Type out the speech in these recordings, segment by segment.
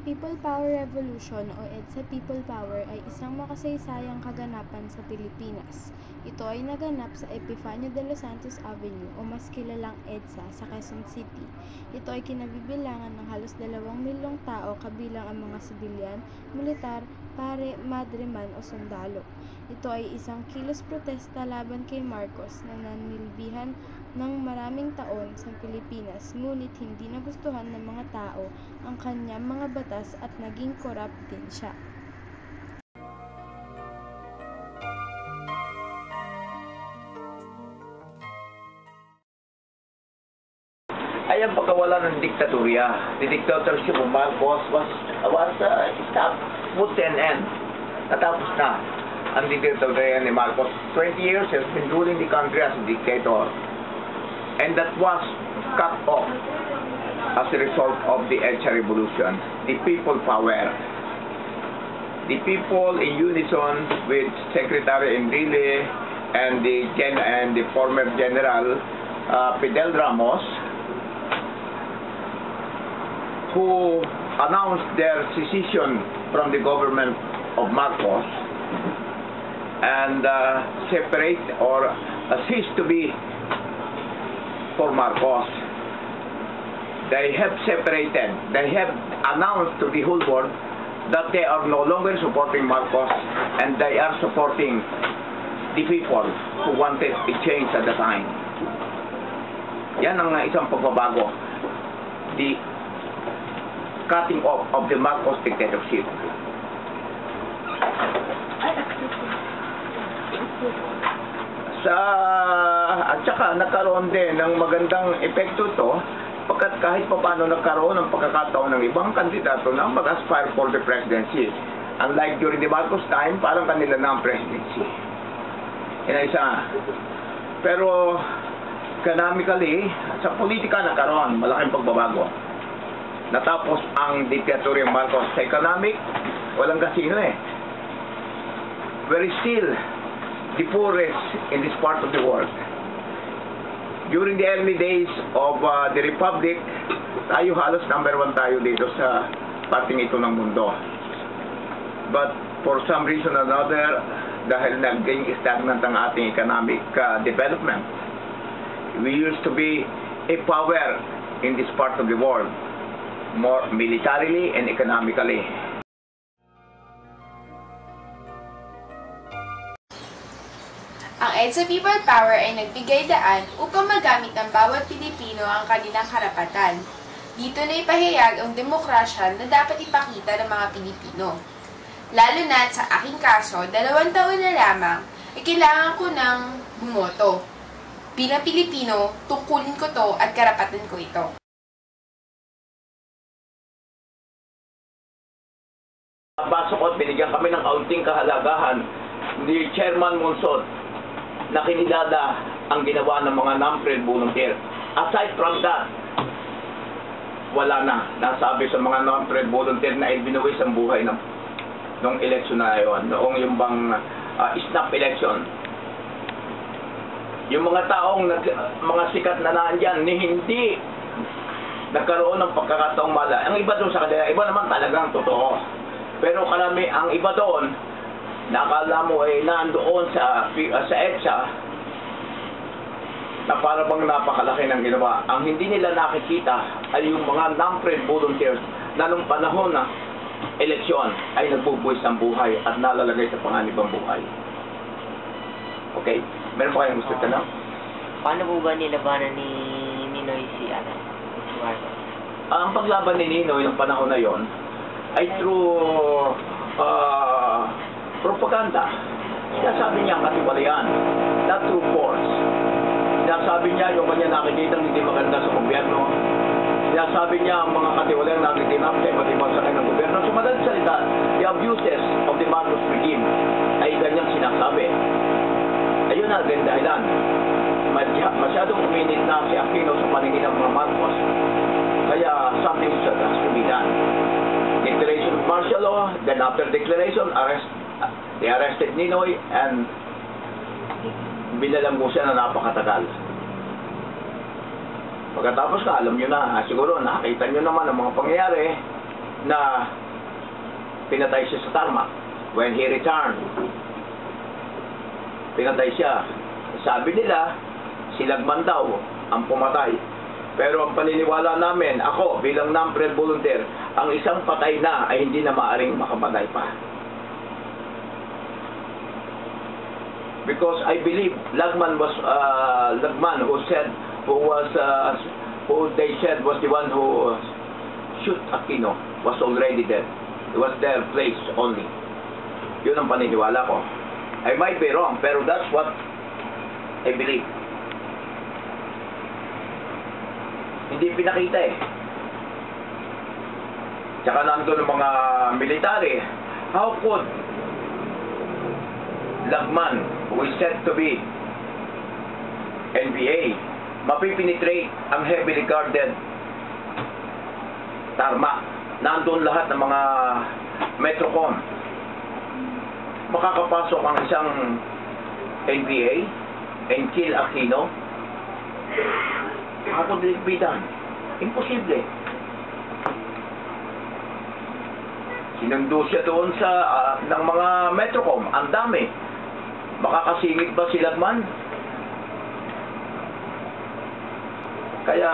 People Power Revolution o EDSA People Power ay isang makasaysayang kaganapan sa Pilipinas. Ito ay naganap sa Epifanio de los Santos Avenue o mas kilalang EDSA sa Quezon City. Ito ay kinabibilangan ng halos 2 milyong tao kabilang ang mga sibilyan, militar, pare, madreman o sundalo. Ito ay isang kilos protesta laban kay Marcos na nanilbihan ng maraming taon sa Pilipinas, ngunit hindi nagustuhan ng mga tao ang kanyang mga batas at naging korap din siya. Ay ang pagkawala ng diktatorya. The dictatorship of Marcos was stopped, put to an end. Natapos na ang diktatorya ni Marcos. 20 years has been ruling the country as a dictator. And that was cut off as a result of the EDSA revolution. The people power. The people in unison with Secretary Enrile and the former General Fidel Ramos, who announced their secession from the government of Marcos and separate or cease to be for Marcos. They have separated. They have announced to the whole world that they are no longer supporting Marcos and they are supporting the people who wanted a change at the time. Yan ang isang pagbabago. The cutting off of the Marcos dictatorship. At saka nagkaroon din ng magandang epekto to pagkat kahit paano nagkaroon ng pagkakataon ng ibang kandidato na mag-aspire for the presidency. Unlike during the Marcos time, parang kanila na ang presidency. Yan isa. Pero economically, sa politika nagkaroon malaking pagbabago. Natapos ang diktatorya Marcos sa economic, walang kasino eh. We're still the poorest in this part of the world. During the early days of the Republic, tayo halos number 1 tayo dito sa parting ito ng mundo. But for some reason or another, dahil naging stagnant ang ating economic development, we used to be a power in this part of the world, more militarily and economically. Ang EDSA People Power ay nagbigay daan upang magamit ng bawat Pilipino ang kanilang karapatan. Dito na ipahayag ang demokrasya na dapat ipakita ng mga Pilipino. Lalo na sa aking kaso, 2 taon na lamang, ay kailangan ko ng bumoto. Bilang Pilipino, tungkulin ko to at karapatan ko ito. Pasok at binigyan kami ng kaunting kahalagahan ni Chairman Monsod na kinilala ang ginawa ng mga non-paid volunteer. Aside from that, wala na. Nasabi sa mga non-paid volunteer na ibinuwis ang buhay ng election na yun, noong yung bang snap election. Yung mga taong, mga sikat na nandyan, ni hindi nagkaroon ng pagkakataong mala. Ang iba doon sa kanila, iba naman talagang totoo. Pero karami, ang iba doon, nakala mo ay nandoon sa EDSA na para bang napakalaki ng ginawa. Ang hindi nila nakikita ay yung mga non-paid volunteers na nung panahon na eleksyon ay nagbubuwis ng buhay at nalalagay sa panganib ang buhay. Okay? Meron pa kayong gusto tanong? Paano po ba nilabanan ni Ninoy si Marcos? Ang paglaban ni Ninoy ng panahon na yon ay through propaganda. Sinasabi niya ang katiwalian, not through force. Sinasabi niya yung kanya nakikita hindi maganda sa gobyerno. Sinasabi niya ang mga katiwalian na nagtinap sa iba't ibang sakay ng gobyerno. So madaling salita, the abuses of the Marcos regime ay ganyang sinasabi. Ayun na rin dahilan. Masyadong uminit na si Aquino sa paningin ng mga Marcos. Kaya something has to be done. Declaration of martial law, then after declaration, they arrested Ninoy and binalam mo siya na napakatagal. Pagkatapos na, alam nyo na, siguro nakita nyo naman ang mga pangyayari, na pinatay siya sa tarmac. When he returned, pinatay siya. Sabi nila, si Lagman daw ang pumatay. Pero ang paniniwala namin, ako bilang non-brand volunteer, ang isang patay na ay hindi na maaring makapatay pa. Because I believe Lagman was Lagman who they said was the one who shoot Aquino was already dead. It was their place only. Yun ang paniniwala ko. I might be wrong, pero that's what I believe. Hindi pinakita eh. Tsaka nandun ang mga military. How could Lagman, who is said to be NPA, mapipenetrate ang heavily guarded tarmac? Nandun lahat ng mga Metrocom. Makakapasok ang isang NPA and kill Aquino? How could it be done? Imposible. Sinundo siya doon sa ng mga Metrocom. Ang dami. Makakasingit ba si Lagman? Kaya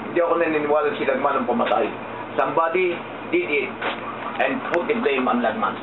hindi ako naniniwala si Lagman ang pumatay. Somebody did it and put the blame on Lagman.